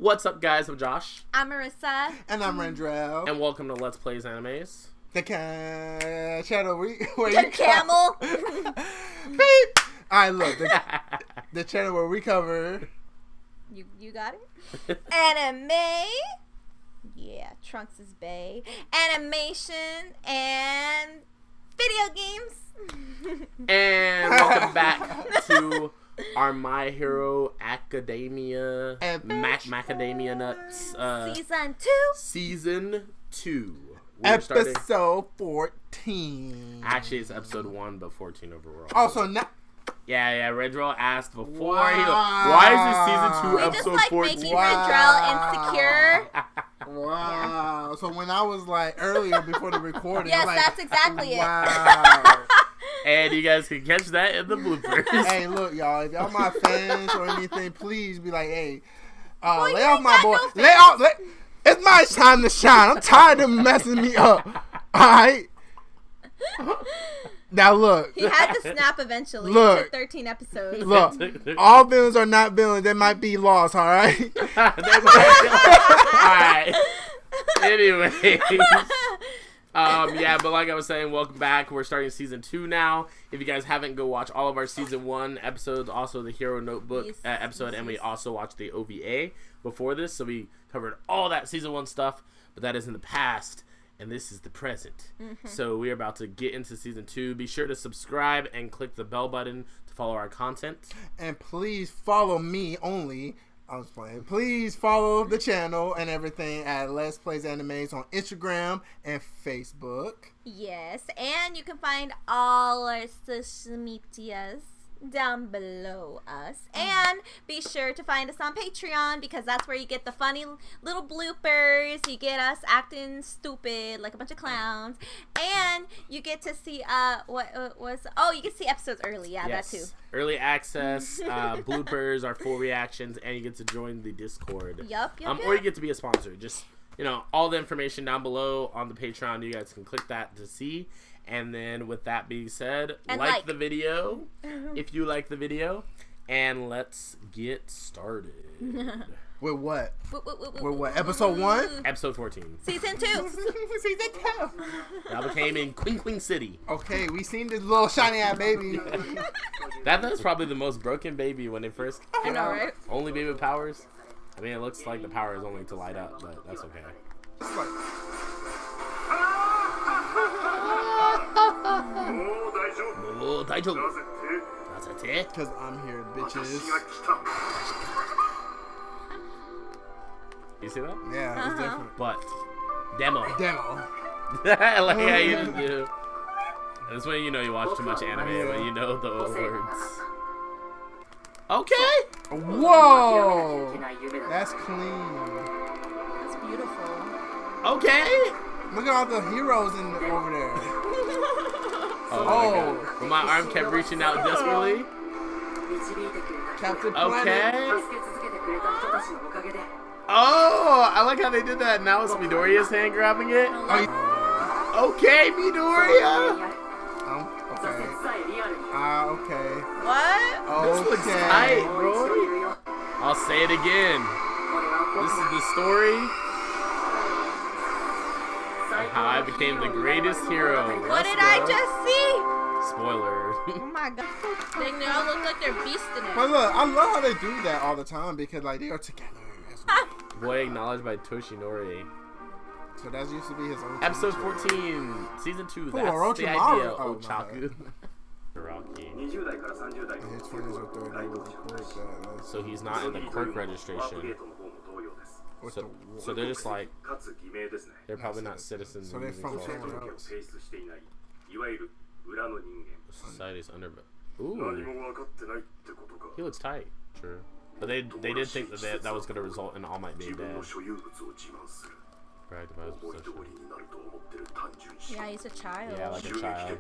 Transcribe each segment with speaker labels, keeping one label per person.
Speaker 1: What's up, guys? I'm Josh.
Speaker 2: I'm Marissa.
Speaker 3: And I'm Rendrell.
Speaker 1: And welcome to Let's Plays Animes.
Speaker 3: The channel where
Speaker 2: the camel.
Speaker 3: Beep. Alright, look. The channel where we cover...
Speaker 2: You got it? Anime. Yeah, Trunks is bae. Animation and video games.
Speaker 1: And welcome back to our My Hero Academia Macadamia Nuts
Speaker 2: Season 2.
Speaker 1: Season 2.
Speaker 3: Episode 14.
Speaker 1: Actually, it's episode 1, but 14 overall.
Speaker 3: Oh, so now...
Speaker 1: Yeah, Redrell asked before why is this season 2 episode 14?
Speaker 2: We just like making Redrell insecure.
Speaker 3: Wow. So when I was like earlier before the recording,
Speaker 2: yes,
Speaker 3: like,
Speaker 2: that's exactly
Speaker 3: wow.
Speaker 1: And you guys can catch that in the bloopers.
Speaker 3: Hey, look, y'all. If y'all my fans or anything, please be like, hey,
Speaker 2: well,
Speaker 3: lay off my boy. It's my time to shine. I'm tired of messing me up. All right. Now look.
Speaker 2: He had to snap eventually.
Speaker 3: Look.
Speaker 2: It took 13 episodes.
Speaker 3: Look. All villains are not villains. They might be lost. All right.
Speaker 1: Alright. Anyways. Yeah, but like I was saying, welcome back. We're starting season 2 now. If you guys haven't, go watch all of our season 1 episodes, also the Hero Notebook episode, and we also watched the OVA before this, so we covered all that season 1 stuff, but that is in the past, and this is the present. So we're about to get into season 2. Be sure to subscribe and click the bell button to follow our content.
Speaker 3: And please follow me only. I was playing. Please follow the channel and everything at LetsPlaysAnimes on Instagram and Facebook.
Speaker 2: Yes, and you can find all our social medias down below us. And be sure to find us on Patreon, because that's where you get the funny little bloopers. You get us acting stupid like a bunch of clowns, and you get to see you can see episodes early. Yeah,
Speaker 1: yes.
Speaker 2: That too.
Speaker 1: Early access, bloopers, our full reactions, and you get to join the Discord.
Speaker 2: Yup.
Speaker 1: Or you get to be a sponsor. Just, all the information down below on the Patreon. You guys can click that to see. And then with that being said, like the video if you like the video, and let's get started.
Speaker 3: With what? With what? Episode 1?
Speaker 1: Episode 14.
Speaker 2: Season 2.
Speaker 3: Season 2.
Speaker 1: Y'all became in Queen City.
Speaker 3: Okay, we seen this little shiny ass baby.
Speaker 1: That's probably the most broken baby when it first came out.
Speaker 2: Right?
Speaker 1: Only baby with powers. I mean, it looks like the power is only to light up, but that's okay.
Speaker 3: It's like...
Speaker 1: Oh, Daijou. That's it.
Speaker 3: Because I'm here, bitches.
Speaker 1: You see that?
Speaker 3: Yeah, it's different.
Speaker 1: But demo.
Speaker 3: I
Speaker 1: like how you do. That's when you watch too much anime, when you know the words. Okay.
Speaker 3: Whoa. That's clean.
Speaker 2: That's beautiful.
Speaker 1: Okay.
Speaker 3: Look at all the heroes over there.
Speaker 1: Oh. Well, my arm kept reaching out desperately.
Speaker 3: Captain
Speaker 1: Okay.
Speaker 3: Planet.
Speaker 1: Oh, I like how they did that. Now it's Midoriya's hand grabbing it. Okay, Midoriya.
Speaker 3: Okay. Okay.
Speaker 2: What?
Speaker 1: This looks tight, bro. I'll say it again. This is the story of how I became the greatest hero.
Speaker 2: What did I just see?
Speaker 1: Spoiler.
Speaker 2: Oh my god. They all look like they're beasting it.
Speaker 3: But look, I love how they do that all the time, because like they are together.
Speaker 1: Boy acknowledged by Toshinori.
Speaker 3: So that used to be his own
Speaker 1: Episode 14, season 2.
Speaker 3: Ooh,
Speaker 1: That's the
Speaker 3: Orochimaru.
Speaker 1: idea.
Speaker 3: Oh,
Speaker 1: Ochaco. Rocky.
Speaker 3: His 20s or 30s.
Speaker 1: So he's not in the quirk registration. So they're just like, they're probably not citizens.
Speaker 3: So they're from somewhere else.
Speaker 1: Society's under. Ooh. He looks tight. True. But they did think that was going to result in All Might being dead. Right,
Speaker 2: Yeah, he's a child.
Speaker 1: Yeah, like a child.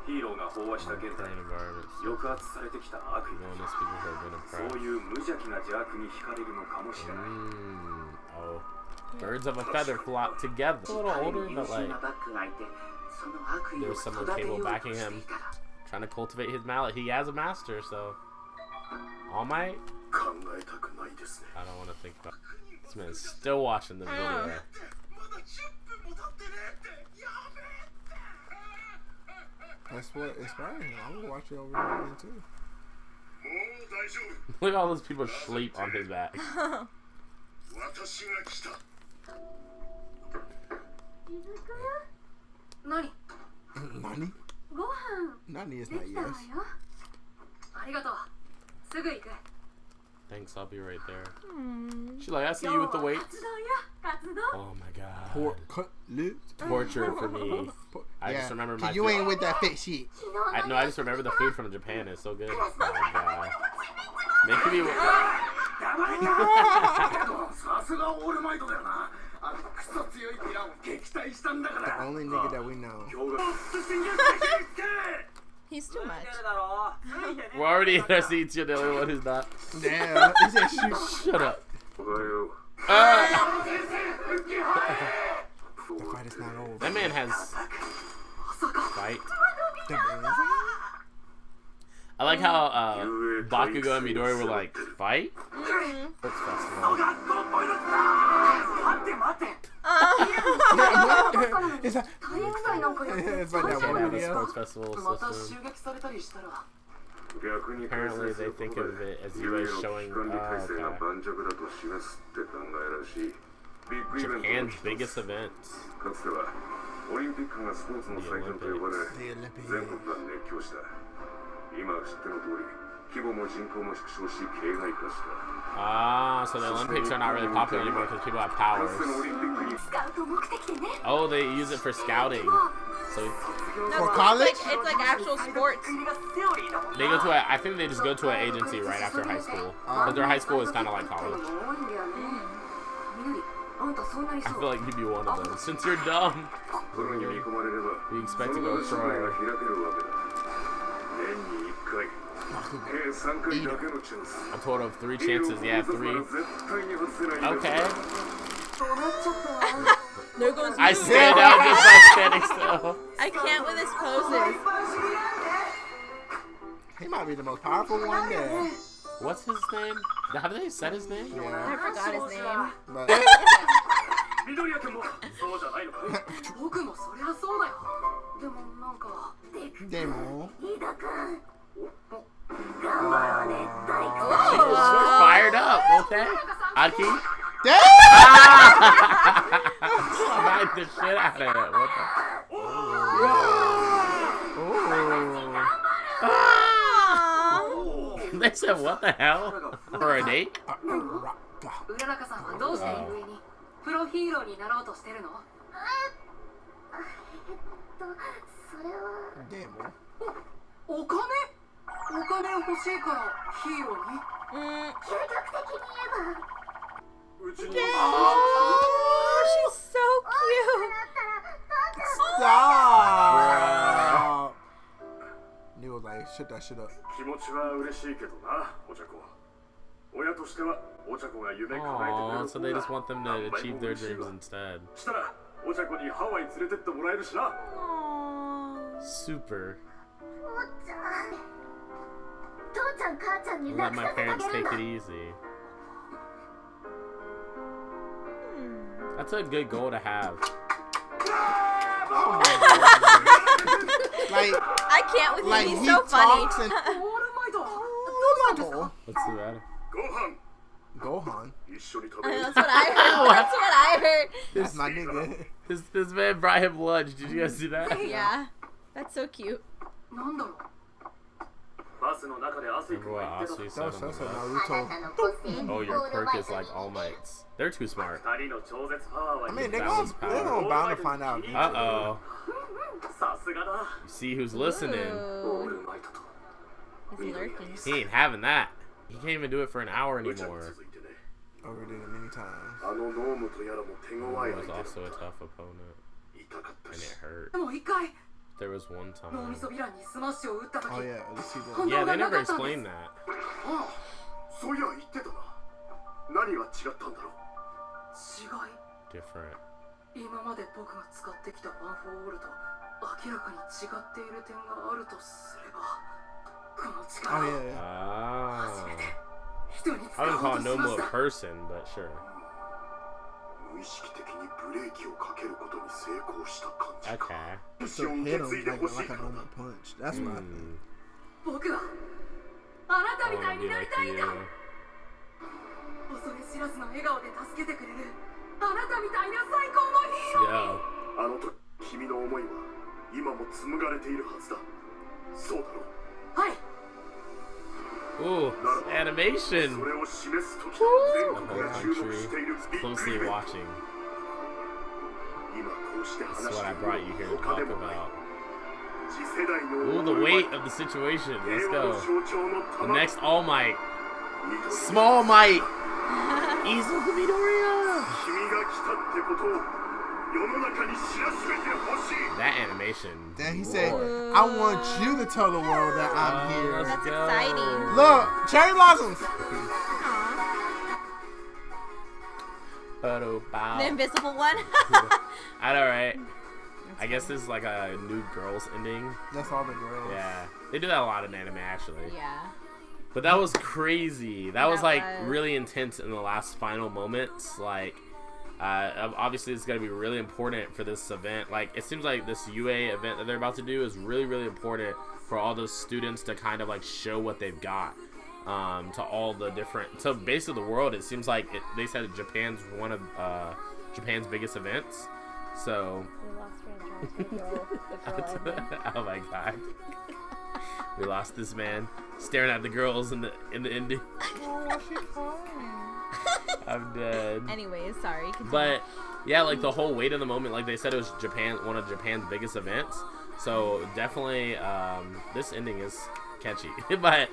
Speaker 4: ヒーローが飽和した現在、抑圧されてきた悪意、そういう無邪気な邪悪に惹かれるのかもしれない。
Speaker 1: Oh, birds of a feather flock together. A little older, but like there's some cable backing him, trying to cultivate his mallet. He has a master, so All Might. I don't want to think about. This man's still watching the video.
Speaker 3: That's what inspired him. I'm gonna watch it over again too.
Speaker 1: Look at all those people sleep on his back.
Speaker 3: Nani? Nani is not yes.
Speaker 1: Thanks, I'll be right there. She's like, I see you with the weights. Oh my god.
Speaker 3: Pork cutlet.
Speaker 1: Torture for me. I just remember my
Speaker 3: you
Speaker 1: food.
Speaker 3: ain't with that fit shit.
Speaker 1: I just remember the food from Japan. It's so good. Oh my god. Making me...
Speaker 3: The only nigga that we know.
Speaker 2: He's too much.
Speaker 1: We're already in our seats. You're the only one who's not.
Speaker 3: Damn. He said shoot.
Speaker 1: Shut up.
Speaker 3: The fight is not over.
Speaker 1: That man has... Fight. I like how Bakugo and Midori were like, fight? Sports festival.
Speaker 3: It's like that
Speaker 1: Can't
Speaker 3: one
Speaker 1: have a
Speaker 3: video.
Speaker 1: sports festival system. Apparently they think of it as you guys showing Japan's biggest events. The Olympics. Ah, so the Olympics are not really popular anymore because people have powers. Oh, they use it for scouting. So
Speaker 3: For college?
Speaker 2: It's like actual sports.
Speaker 1: they go to I think they just go to an agency right after high school. Because their high school is kind of like college. I feel like you'd be one of them. Since you're dumb, we expect to go pro. A total of 3 chances. Yeah, 3. Okay.
Speaker 2: There goes
Speaker 1: I
Speaker 2: you.
Speaker 1: stand out just by standing still.
Speaker 2: I can't with his poses.
Speaker 3: He might be the most powerful one there.
Speaker 1: What's his name? Have they said his name?
Speaker 2: I
Speaker 3: Yeah.
Speaker 2: forgot his name.
Speaker 3: But Demo.
Speaker 1: We're fired up, okay? Aki?
Speaker 3: Damn!
Speaker 1: Smack the shit out of it. What the? They said, what the hell? For a date?
Speaker 3: Demo.
Speaker 2: Oh, she's so cute.
Speaker 3: Stop! Nigga was like, shut that shit up.
Speaker 1: Aww, so they just want them to achieve their dreams instead. Super. Let my parents take it easy. That's a good goal to have.
Speaker 3: Oh my god. Like,
Speaker 2: I can't with
Speaker 3: like
Speaker 2: him. He's
Speaker 3: he
Speaker 2: so funny.
Speaker 3: talks and...
Speaker 1: What's the matter?
Speaker 3: Gohan.
Speaker 2: That's what I heard. That's what I heard.
Speaker 3: That's my nigga.
Speaker 1: This man brought him lunch. Did you guys see that?
Speaker 2: Yeah. That's so cute.
Speaker 1: Remember what Asui said on the bus?
Speaker 3: Naruto.
Speaker 1: Oh, your perk is like All Might's. They're too smart.
Speaker 3: I mean, they're gonna bound to find out.
Speaker 1: Uh-oh. You see who's listening.
Speaker 2: Ooh. He's lurking.
Speaker 1: He ain't having that. He can't even do it for an hour anymore.
Speaker 3: Overdid it many times.
Speaker 1: He was also a tough opponent. And it hurt. There was one time.
Speaker 3: Oh yeah, let's see that.
Speaker 1: Yeah, they never explained that.
Speaker 4: そういや言ってたな。何が違ったんだろう。
Speaker 1: Different.
Speaker 5: 今まで僕が使ってきたワン・フォー・オールと明らかに違っている点があるとすれば、この
Speaker 3: Oh
Speaker 5: 力を
Speaker 3: yeah, yeah.
Speaker 1: Ah.
Speaker 5: 人に
Speaker 1: I
Speaker 5: 使
Speaker 1: wouldn't
Speaker 5: お
Speaker 1: call
Speaker 5: う
Speaker 1: it
Speaker 5: とし
Speaker 1: no
Speaker 5: ま
Speaker 1: more
Speaker 5: した。
Speaker 1: person, but sure.
Speaker 4: 無意識的にブレーキをかけることに成功した感じか。
Speaker 1: Okay.
Speaker 3: So
Speaker 4: を
Speaker 3: hit
Speaker 4: 受け継い
Speaker 3: him
Speaker 4: で
Speaker 3: like
Speaker 4: ほしい
Speaker 3: a
Speaker 4: からな。
Speaker 3: normal punch. That's what I think.
Speaker 5: 僕はあなた
Speaker 1: I
Speaker 5: みたい
Speaker 1: wanna
Speaker 5: に
Speaker 1: be
Speaker 5: なり
Speaker 1: like
Speaker 5: たいんだ。
Speaker 1: you.
Speaker 5: 恐れ知らずの笑顔で助けてくれるあなたみたいな最高のヒーロー。
Speaker 1: Yo.
Speaker 4: あの時君の思いは今も紡がれているはずだ。そうだろう。
Speaker 5: はい。
Speaker 1: Ooh,
Speaker 4: ならば
Speaker 1: animation.
Speaker 4: それを示す時
Speaker 1: The
Speaker 4: 全
Speaker 1: whole
Speaker 4: 国が注目
Speaker 1: country
Speaker 4: している
Speaker 1: is
Speaker 4: ビッグイ
Speaker 1: closely
Speaker 4: ベント。
Speaker 1: watching.
Speaker 4: 今こうして
Speaker 1: This
Speaker 4: 話
Speaker 1: is
Speaker 4: して
Speaker 1: what I
Speaker 4: いる
Speaker 1: brought you here to
Speaker 4: 他で
Speaker 1: talk
Speaker 4: もない。
Speaker 1: about.
Speaker 4: 次世代の
Speaker 1: Ooh, the weight of the situation. Let's
Speaker 4: 平和の
Speaker 1: go.
Speaker 4: 象徴の
Speaker 1: The
Speaker 4: 玉。
Speaker 1: next All Might.
Speaker 4: 緑
Speaker 1: Small Might. Izuku Midoriya.
Speaker 4: 君が来たってことを世の中に知らしめてほしい。
Speaker 1: That animation.
Speaker 3: Then he said,
Speaker 1: Lord.
Speaker 3: "I want you to tell the world that I'm here."
Speaker 2: That's
Speaker 1: go.
Speaker 2: exciting.
Speaker 3: Look, cherry blossoms.
Speaker 2: Aw. The invisible one.
Speaker 1: I know, right? I guess this is like a new girls ending.
Speaker 3: That's all the girls.
Speaker 1: Yeah. They do that a lot in anime, actually.
Speaker 2: Yeah.
Speaker 1: But that was crazy. That was like
Speaker 2: was.
Speaker 1: really intense in the last final moments. Like, obviously it's going to be really important for this event. Like, it seems like this UA event that they're about to do is really, really important for all those students to kind of like show what they've got to all the different, to basically the world. It seems like they said Japan's one of Japan's biggest events. So,
Speaker 2: We lost the girl.
Speaker 1: oh my god. We lost this man staring at the girls in the ending. I'm dead.
Speaker 2: Anyways, sorry. Continue.
Speaker 1: But yeah, like the whole weight of the moment, like they said, it was one of Japan's biggest events. So definitely, this ending is catchy, but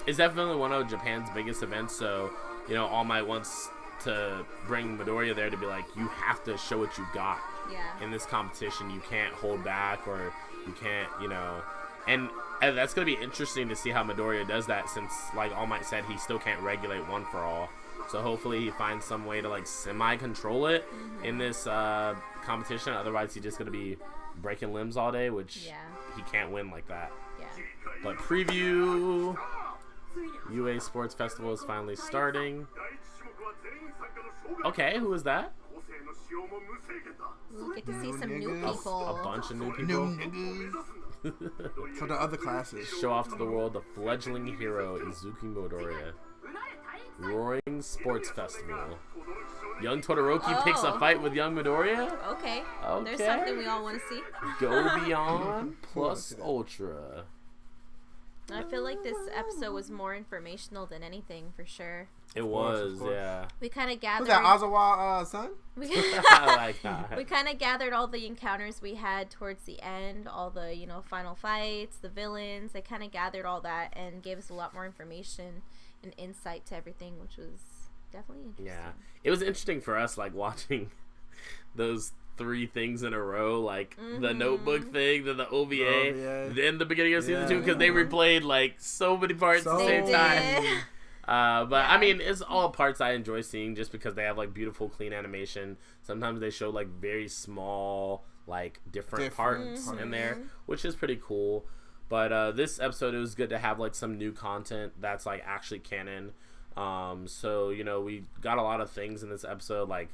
Speaker 1: it's definitely one of Japan's biggest events. So you know, All Might wants to bring Midoriya there to be like, you have to show what you got
Speaker 2: Yeah.
Speaker 1: in this competition. You can't hold back, or you can't, you know. And that's going to be interesting to see how Midoriya does that, since, like All Might said, he still can't regulate One for All. So hopefully he finds some way to, like, semi-control it in this competition. Otherwise, he's just going to be breaking limbs all day, which he can't win like that.
Speaker 2: Yeah.
Speaker 1: But preview... UA Sports Festival is finally starting. Okay, who is that?
Speaker 2: We get to see some new
Speaker 3: niggas.
Speaker 2: people.
Speaker 1: A bunch of new
Speaker 3: New
Speaker 1: people.
Speaker 3: niggas for the other classes.
Speaker 1: Show off to the world the fledgling hero Izuku Midoriya. Roaring Sports Festival. Young Todoroki picks a fight with young Midoriya.
Speaker 2: Okay. There's
Speaker 1: Okay.
Speaker 2: something we all want to see.
Speaker 1: Go Beyond plus Ultra.
Speaker 2: I feel like this episode was more informational than anything, for sure.
Speaker 1: It
Speaker 3: Of
Speaker 1: was,
Speaker 3: course.
Speaker 1: yeah.
Speaker 2: We kind of
Speaker 3: Who's
Speaker 2: gathered.
Speaker 3: that, Ozawa son?
Speaker 2: We,
Speaker 1: I like that.
Speaker 2: we kind of gathered all the encounters we had towards the end, all the, you know, final fights, the villains. They kind of gathered all that and gave us a lot more information and insight to everything, which was definitely interesting.
Speaker 1: Yeah. It was interesting for us, like, watching those 3 things in a row, like the notebook thing, then the OVA, then the beginning of season 2, because they replayed, like, so many parts at the same time. But I mean, it's all parts I enjoy seeing just because they have like beautiful, clean animation. Sometimes they show like very small, like different parts in there, which is pretty cool. But this episode, it was good to have like some new content that's like actually canon. So you know, we got a lot of things in this episode, like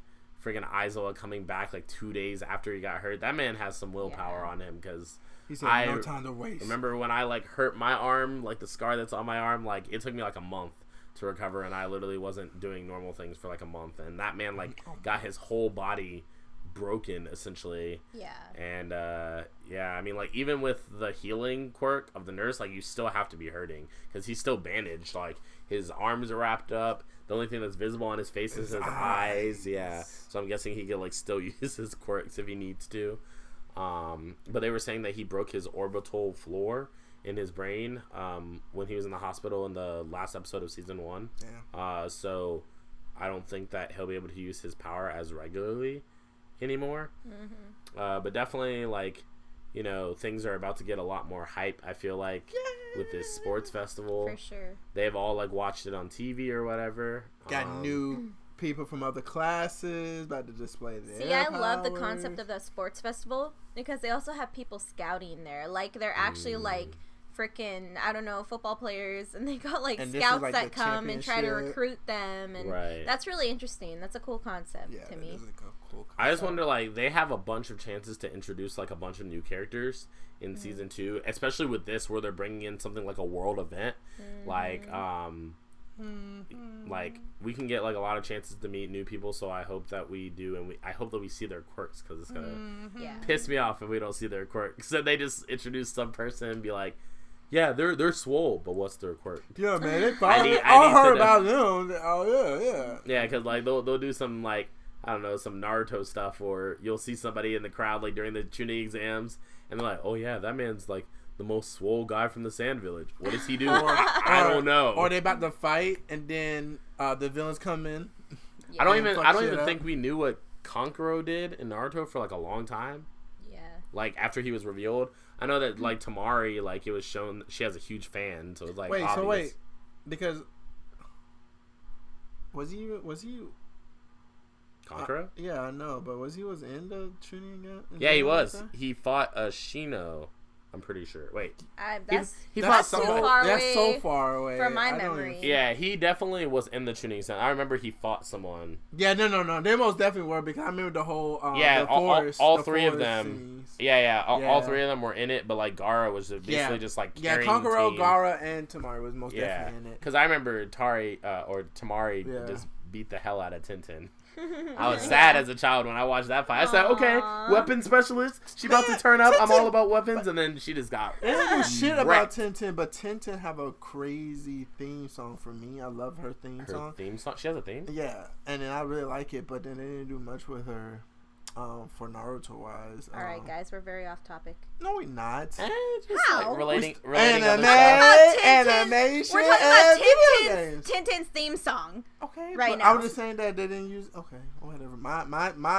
Speaker 1: friggin' Aizawa coming back like 2 days after he got hurt. That man has some willpower on him, because
Speaker 3: He said, no time to waste.
Speaker 1: remember when I like hurt my arm, like the scar that's on my arm, like it took me like a month to recover, and I literally wasn't doing normal things for like a month, and that man like got his whole body broken essentially.
Speaker 2: Yeah.
Speaker 1: And yeah, I mean, like even with the healing quirk of the nurse, like you still have to be hurting because he's still bandaged. Like his arms are wrapped up. The only thing that's visible on his face is his eyes. Yeah, so I'm guessing he could like still use his quirks if he needs to. But they were saying that he broke his orbital floor in his brain when he was in the hospital in the last episode of season 1.
Speaker 3: Yeah.
Speaker 1: So I don't think that he'll be able to use his power as regularly anymore. But definitely, like, you know, things are about to get a lot more hype, I feel like, with this sports festival.
Speaker 2: For sure.
Speaker 1: They've all, like, watched it on TV or whatever.
Speaker 3: Got new people from other classes about to display their
Speaker 2: See, I love the
Speaker 3: powers.
Speaker 2: concept of the sports festival because they also have people scouting there. Like, they're actually, like, freaking, I don't know, football players, and they got, like,
Speaker 3: And this is,
Speaker 2: scouts
Speaker 3: like,
Speaker 2: that
Speaker 3: the
Speaker 2: come and try to
Speaker 3: championship.
Speaker 2: recruit them. And
Speaker 1: Right.
Speaker 2: that's really interesting. That's a cool concept
Speaker 3: Yeah,
Speaker 2: to
Speaker 3: that
Speaker 2: me.
Speaker 3: is a cool concept.
Speaker 1: I just wonder, like, they have a bunch of chances to introduce, like, a bunch of new characters in season 2, especially with this where they're bringing in something like a world event. Like, like, we can get, like, a lot of chances to meet new people, so I hope that we do, and I hope that we see their quirks, because it's gonna
Speaker 2: Yeah.
Speaker 1: piss me off if we don't see their quirks. So they just introduce some person and be like, yeah, they're swole, but what's their quirk?
Speaker 3: Yeah, man. They
Speaker 1: I
Speaker 3: probably
Speaker 1: need
Speaker 3: I heard
Speaker 1: to
Speaker 3: about them. Oh, yeah.
Speaker 1: Yeah, because, like, they'll do some, like, I don't know, some Naruto stuff, or you'll see somebody in the crowd, like, during the tuning exams, and they're like, oh, yeah, that man's, like, the most swole guy from the Sand Village. What does he do? I don't know.
Speaker 3: Or they about to fight, and then the villains come in.
Speaker 1: I don't
Speaker 3: and
Speaker 1: even
Speaker 3: fuck shit up.
Speaker 1: think we knew what Kankuro did in Naruto for, like, a long time.
Speaker 2: Yeah.
Speaker 1: Like, after he was revealed. I know that, like, Tamari, like, it was shown she has a huge fan, so it's like obvious.
Speaker 3: Because was he
Speaker 1: Kankuro?
Speaker 3: yeah, I know, but was in the tuning again?
Speaker 1: Yeah, he was. He fought Shino, I'm pretty sure. Wait. He fought
Speaker 2: so
Speaker 1: someone.
Speaker 2: far
Speaker 3: That's
Speaker 2: away
Speaker 3: so far away
Speaker 2: from my
Speaker 3: I don't
Speaker 2: memory.
Speaker 3: even-
Speaker 1: Yeah, he definitely was in the tuning center. I remember he fought someone.
Speaker 3: Yeah, no. They most definitely were because I remember the whole
Speaker 1: Yeah,
Speaker 3: the forest,
Speaker 1: all
Speaker 3: the
Speaker 1: three of
Speaker 3: forest
Speaker 1: them.
Speaker 3: scenes.
Speaker 1: Yeah. All
Speaker 3: Yeah.
Speaker 1: three of them were in it, but like Gaara was basically just like
Speaker 3: Yeah,
Speaker 1: carrying
Speaker 3: Kankuro,
Speaker 1: team.
Speaker 3: Gaara, and Tamari was most
Speaker 1: Yeah,
Speaker 3: definitely in it.
Speaker 1: because I remember Tamari
Speaker 3: Yeah.
Speaker 1: just beat the hell out of Tintin. I was sad as a child when I watched that fight. I said, okay, weapon specialist. She about to turn up. I'm all about weapons, and then she just got
Speaker 3: They don't do shit about
Speaker 1: wrecked.
Speaker 3: Tintin, but Tintin have a crazy theme song for me. I love her theme
Speaker 1: Her
Speaker 3: song.
Speaker 1: theme song. She has a theme.
Speaker 3: Yeah, and then I really like it, but then they didn't do much with her for Naruto wise.
Speaker 2: All right, guys, we're very off topic.
Speaker 3: No, we not.
Speaker 1: Just
Speaker 2: How?
Speaker 1: like relating
Speaker 3: Anime,
Speaker 1: other stuff.
Speaker 3: animation,
Speaker 2: We're talking
Speaker 3: and
Speaker 2: about
Speaker 3: video games.
Speaker 2: Tintin's theme song.
Speaker 3: Okay,
Speaker 2: right
Speaker 3: but
Speaker 2: now.
Speaker 3: I was just saying that they didn't use. Okay, whatever.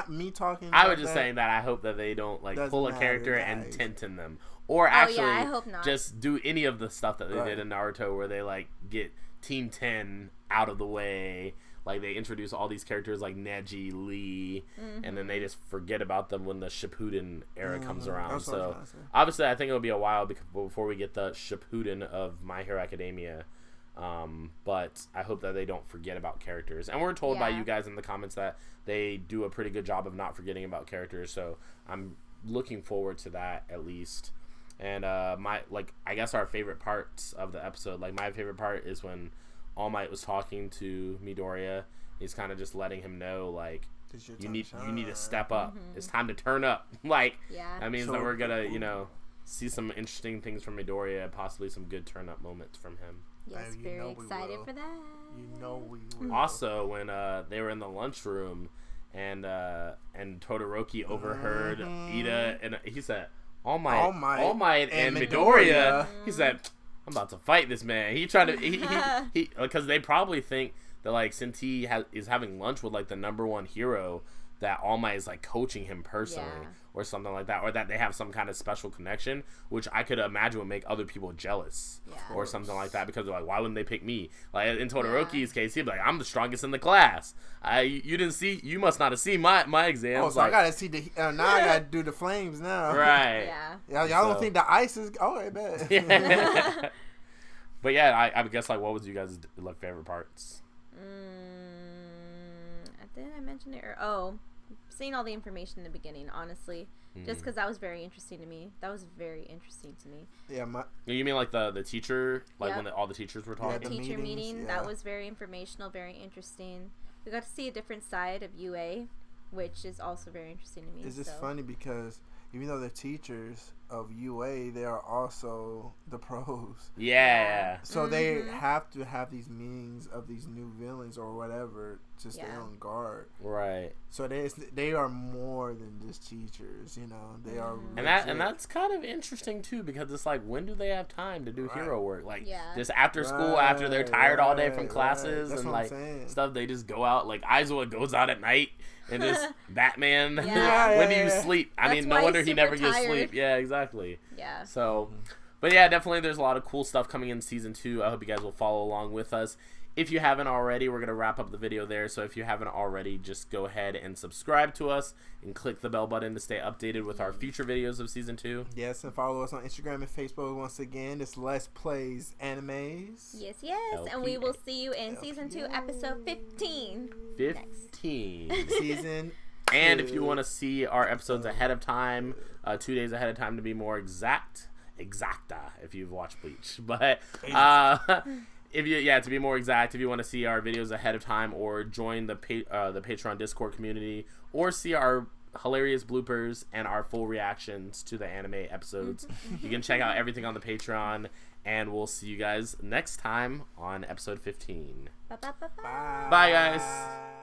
Speaker 3: Me talking.
Speaker 1: I
Speaker 3: about
Speaker 1: was just
Speaker 3: that,
Speaker 1: saying that I hope that they don't like
Speaker 3: Doesn't
Speaker 1: pull a
Speaker 3: matter,
Speaker 1: character
Speaker 3: guys.
Speaker 1: and Tintin them, or actually
Speaker 2: I hope not.
Speaker 1: just do any of the stuff that they
Speaker 3: Right.
Speaker 1: did in Naruto, where they like get Team 10 out of the way. Like they introduce all these characters like Neji, Lee, and then they just forget about them when the Shippuden era comes around.
Speaker 3: That's what I was
Speaker 1: So
Speaker 3: trying to say.
Speaker 1: obviously, I think it'll be a while before we get the Shippuden of My Hero Academia. But I hope that they don't forget about characters. And we're told by
Speaker 2: Yeah.
Speaker 1: you guys in the comments that they do a pretty good job of not forgetting about characters. So I'm looking forward to that at least. And I guess our favorite parts of the episode, like my favorite part is when All Might was talking to Midoriya. He's kind of just letting him know, like,
Speaker 3: This your
Speaker 1: you
Speaker 3: time
Speaker 1: need
Speaker 3: to
Speaker 1: to
Speaker 3: shine.
Speaker 1: step up. It's time to turn up. Like,
Speaker 2: Yeah.
Speaker 1: that means
Speaker 3: So-
Speaker 1: that we're gonna, see some interesting things from Midoriya, possibly some good turn up moments from him.
Speaker 2: Yes,
Speaker 3: You
Speaker 2: very
Speaker 3: know we
Speaker 2: excited
Speaker 3: will.
Speaker 2: for that.
Speaker 3: You know we will.
Speaker 1: Also, when they were in the lunchroom and Todoroki overheard Ida, and he said, All Might and
Speaker 3: and
Speaker 1: Midoriya.
Speaker 3: Midoriya.
Speaker 1: He said, I'm about to fight this man. He tried to, he because they probably think that, like, since he is having lunch with, like, the #1 hero, that All Might is, like, coaching him personally
Speaker 2: Yeah.
Speaker 1: or something like that, or that they have some kind of special connection, which I could imagine would make other people jealous
Speaker 2: Yeah.
Speaker 1: or something like that, because they're like, why wouldn't they pick me? Like, in Todoroki's case, he'd be like, I'm the strongest in the class. You must not have seen my exams.
Speaker 3: Oh, so I gotta see now I gotta do the flames now.
Speaker 1: Right.
Speaker 2: Yeah.
Speaker 3: Y'all don't
Speaker 1: So-
Speaker 3: think the ice is? Oh, I bet.
Speaker 1: Yeah. But yeah, I guess, like, what was you guys' like favorite parts?
Speaker 2: Did I mention it? Seeing all the information in the beginning, honestly. Just because that was very interesting to me. That was very interesting to me.
Speaker 3: Yeah,
Speaker 1: You mean like the teacher, like
Speaker 2: Yep.
Speaker 1: when all the teachers were
Speaker 2: The
Speaker 1: talking?
Speaker 3: the
Speaker 2: teacher
Speaker 3: meetings,
Speaker 2: meeting,
Speaker 3: yeah.
Speaker 2: that was very informational, very interesting. We got to see a different side of UA, which is also very interesting to me.
Speaker 3: it's just
Speaker 2: so.
Speaker 3: funny because even though they're teachers of UA, they are also the pros.
Speaker 1: Yeah.
Speaker 3: So they have to have these meetings of these new villains or whatever to stay
Speaker 2: Yeah.
Speaker 3: on guard.
Speaker 1: Right.
Speaker 3: So they are more than just teachers, you know. They are
Speaker 1: And that's kind of interesting too, because it's like, when do they have time to do
Speaker 3: Right.
Speaker 1: hero work? Like,
Speaker 2: Yeah.
Speaker 1: just after school, after they're tired all day from
Speaker 3: Right,
Speaker 1: classes
Speaker 3: That's
Speaker 1: and
Speaker 3: what I'm
Speaker 1: like
Speaker 3: saying.
Speaker 1: stuff, they just go out. Like Aizawa goes out at night and just Batman.
Speaker 2: Yeah.
Speaker 1: When do you
Speaker 3: Yeah.
Speaker 1: sleep? I
Speaker 2: That's
Speaker 1: mean, no
Speaker 2: why
Speaker 1: wonder
Speaker 2: he's
Speaker 1: he never
Speaker 2: super
Speaker 1: gets
Speaker 2: tired.
Speaker 1: sleep. Yeah, exactly. exactly.
Speaker 2: Yeah.
Speaker 1: So, but yeah, definitely there's a lot of cool stuff coming in season 2. I hope you guys will follow along with us. If you haven't already, we're going to wrap up the video there. So if you haven't already, just go ahead and subscribe to us and click the bell button to stay updated with our future videos of season 2.
Speaker 3: Yes, and follow us on Instagram and Facebook once again. It's Let's Plays Animes.
Speaker 2: Yes. And we will see you in season 2, episode 15.
Speaker 1: 15.
Speaker 3: Season.
Speaker 1: And if you want to see our episodes ahead of time, 2 days ahead of time to be more exacta, if you've watched Bleach. But to be more exact, if you want to see our videos ahead of time or join the Patreon Discord community or see our hilarious bloopers and our full reactions to the anime episodes, you can check out everything on the Patreon, and we'll see you guys next time on episode 15.
Speaker 2: Bye.
Speaker 1: Bye, guys.